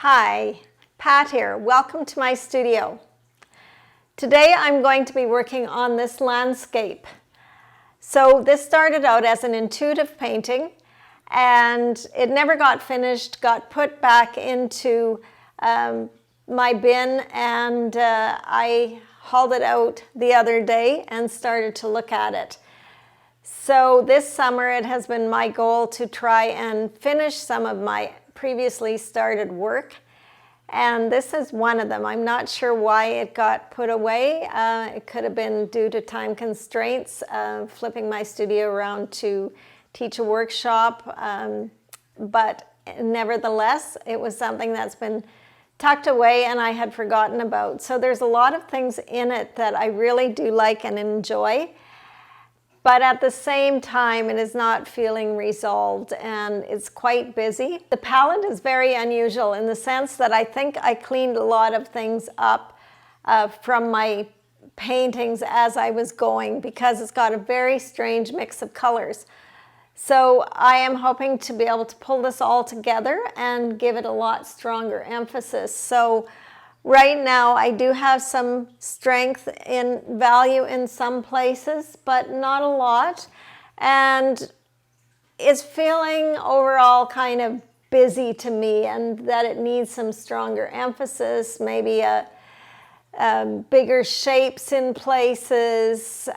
Hi, Pat here. Welcome to my studio. Today I'm going to be working on this landscape. So this started out as an intuitive painting and it never got finished, got put back into my bin, and I hauled it out the other day and started to look at it. So this summer it has been my goal to try and finish some of my previously started work, and this is one of them. I'm not sure why it got put away. It could have been due to time constraints, flipping my studio around to teach a workshop, but nevertheless it was something that's been tucked away and I had forgotten about. So there's a lot of things in it that I really do like and enjoy. But at the same time, it is not feeling resolved and it's quite busy. The palette is very unusual in the sense that I think I cleaned a lot of things up from my paintings as I was going, because it's got a very strange mix of colors. So I am hoping to be able to pull this all together and give it a lot stronger emphasis. So right now, I do have some strength in value in some places, but not a lot. And it's feeling overall kind of busy to me, and that it needs some stronger emphasis, maybe bigger shapes in places,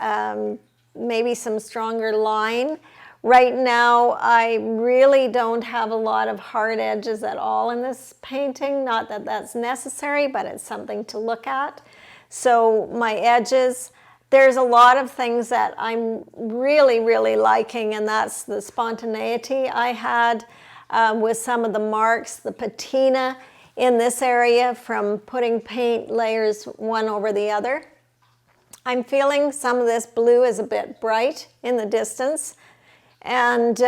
maybe some stronger line. Right now, I really don't have a lot of hard edges at all in this painting. Not that that's necessary, but it's something to look at. So my edges, there's a lot of things that I'm really, really liking, and that's the spontaneity I had with some of the marks, the patina in this area from putting paint layers one over the other. I'm feeling some of this blue is a bit bright in the distance. And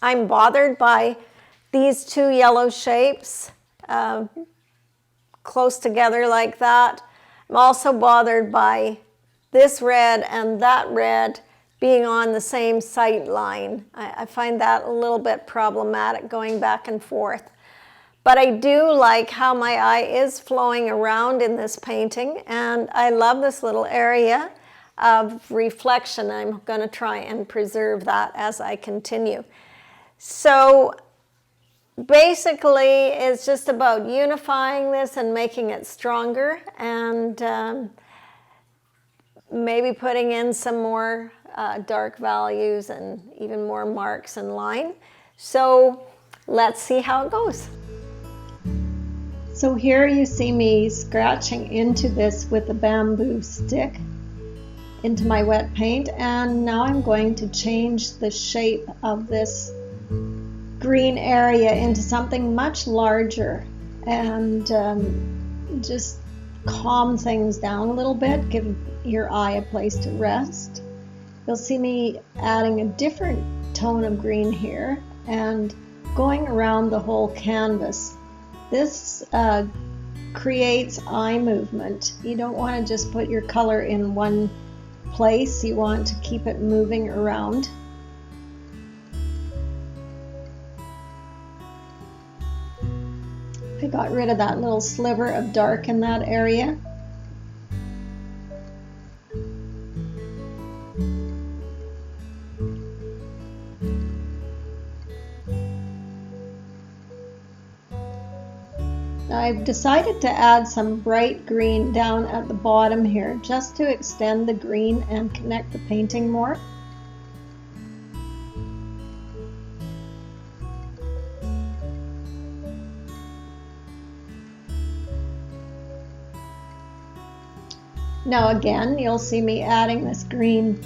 I'm bothered by these two yellow shapes close together like that. I'm also bothered by this red and that red being on the same sight line. I find that a little bit problematic going back and forth. But I do like how my eye is flowing around in this painting, and I love this little area of reflection. I'm going to try and preserve that as I continue. So basically it's just about unifying this and making it stronger, and maybe putting in some more dark values and even more marks and line. So let's see how it goes. So here you see me scratching into this with a bamboo stick into my wet paint, and now I'm going to change the shape of this green area into something much larger and just calm things down a little bit, give your eye a place to rest. You'll see me adding a different tone of green here and going around the whole canvas. This creates eye movement. You don't want to just put your color in one place, you want to keep it moving around. I got rid of that little sliver of dark in that area. I've decided to add some bright green down at the bottom here, just to extend the green and connect the painting more. Now again, you'll see me adding this green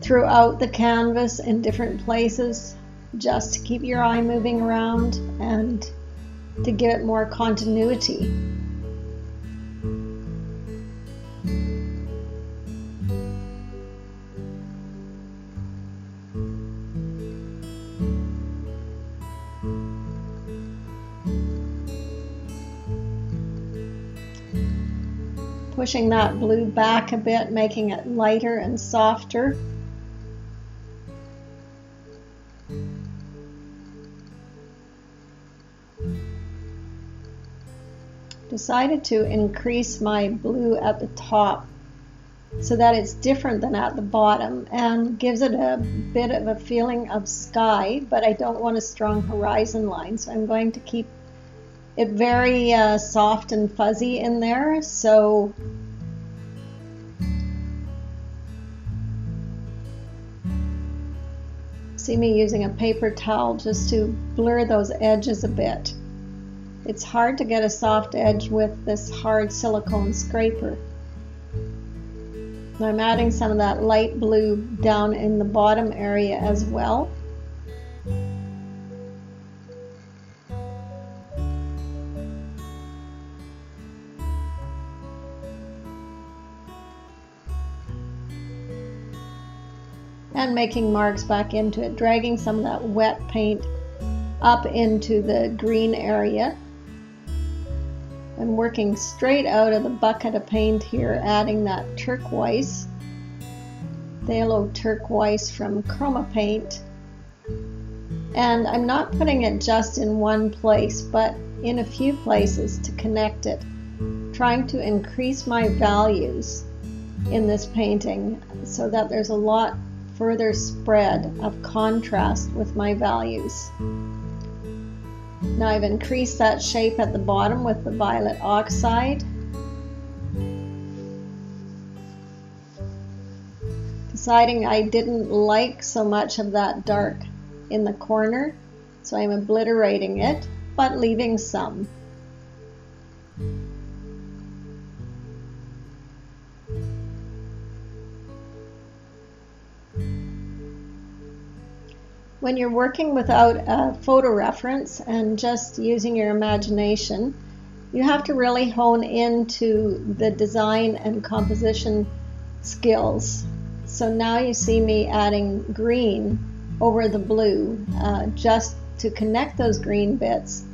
throughout the canvas in different places, just to keep your eye moving around and to give it more continuity. Pushing that blue back a bit, making it lighter and softer. Decided to increase my blue at the top so that it's different than at the bottom and gives it a bit of a feeling of sky, but I don't want a strong horizon line, so I'm going to keep it very soft and fuzzy in there. So see me using a paper towel just to blur those edges a bit. It's hard to get a soft edge with this hard silicone scraper. I'm adding some of that light blue down in the bottom area as well. And making marks back into it, dragging some of that wet paint up into the green area. I'm working straight out of the bucket of paint here, adding that turquoise, phthalo turquoise from Chroma Paint. And I'm not putting it just in one place, but in a few places to connect it, trying to increase my values in this painting so that there's a lot further spread of contrast with my values. Now I've increased that shape at the bottom with the violet oxide. Deciding I didn't like so much of that dark in the corner, so I'm obliterating it, but leaving some. When you're working without a photo reference and just using your imagination, you have to really hone into the design and composition skills. So now you see me adding green over the blue just to connect those green bits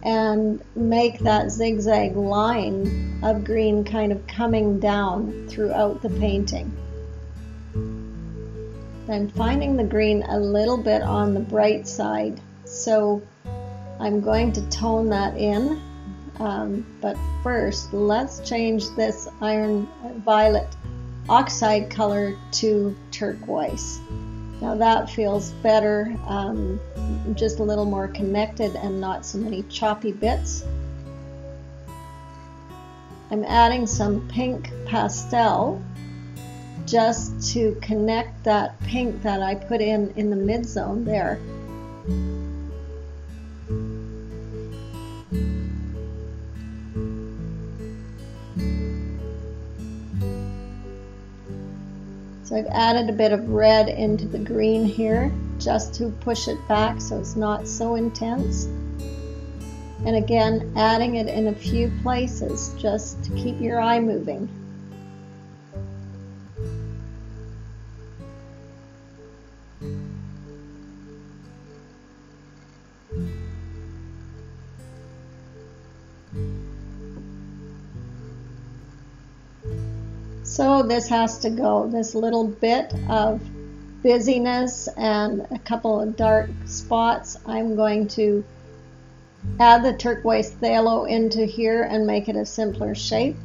and make that zigzag line of green kind of coming down throughout the painting. I'm finding the green a little bit on the bright side, so I'm going to tone that in. But first, let's change this iron violet oxide color to turquoise. Now that feels better, just a little more connected and not so many choppy bits. I'm adding some pink pastel just to connect that pink that I put in the mid zone there. So I've added a bit of red into the green here just to push it back so it's not so intense. And again, adding it in a few places just to keep your eye moving. So this has to go, this little bit of busyness and a couple of dark spots. I'm going to add the turquoise phthalo into here and make it a simpler shape.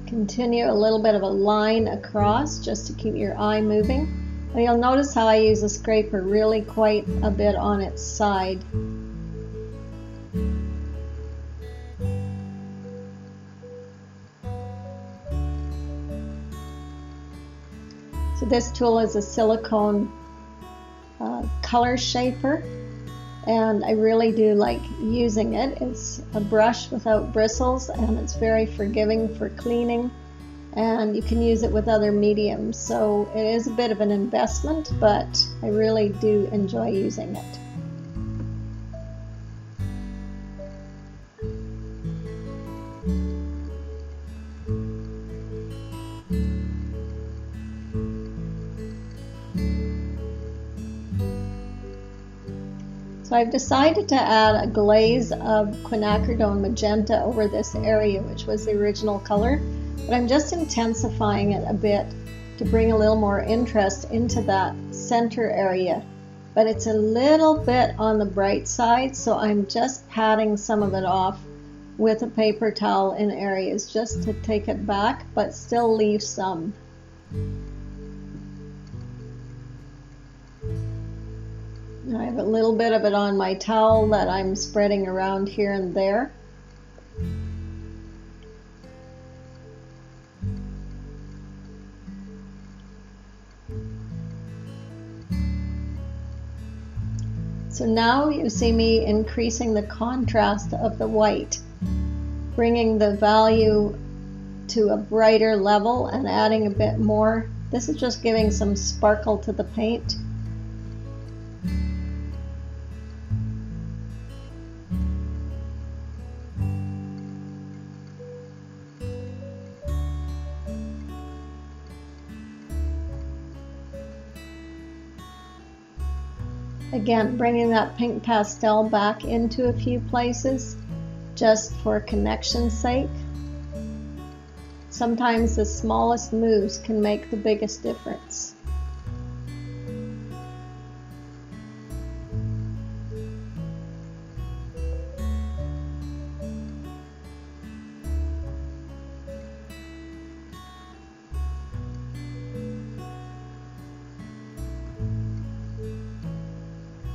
Continue a little bit of a line across just to keep your eye moving. And you'll notice how I use a scraper really quite a bit on its side. So this tool is a silicone color shaper, and I really do like using it. It's a brush without bristles and it's very forgiving for cleaning, and you can use it with other mediums, so it is a bit of an investment, but I really do enjoy using it. So I've decided to add a glaze of quinacridone magenta over this area, which was the original color. but I'm just intensifying it a bit to bring a little more interest into that center area. But it's a little bit on the bright side, so I'm just patting some of it off with a paper towel in areas just to take it back, but still leave some. I have a little bit of it on my towel that I'm spreading around here and there. So now you see me increasing the contrast of the white, bringing the value to a brighter level and adding a bit more. This is just giving some sparkle to the paint. Again, bringing that pink pastel back into a few places, just for connection's sake. Sometimes the smallest moves can make the biggest difference.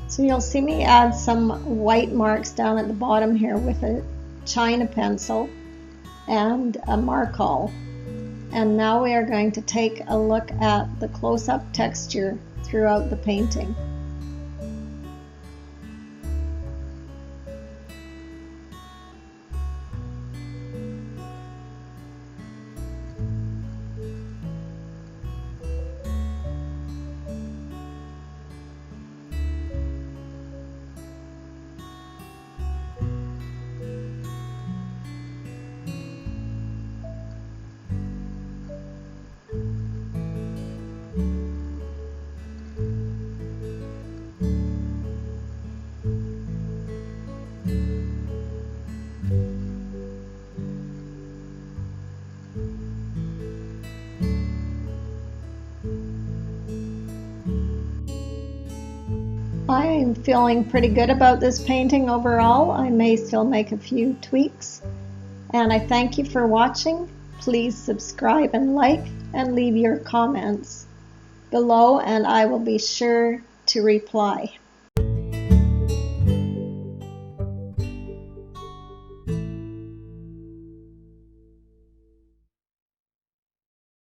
So you'll see me add some white marks down at the bottom here with a China pencil and a Markol. And now we are going to take a look at the close-up texture throughout the painting. I'm feeling pretty good about this painting overall. I may still make a few tweaks. And I thank you for watching. Please subscribe and like and leave your comments below, and I will be sure to reply.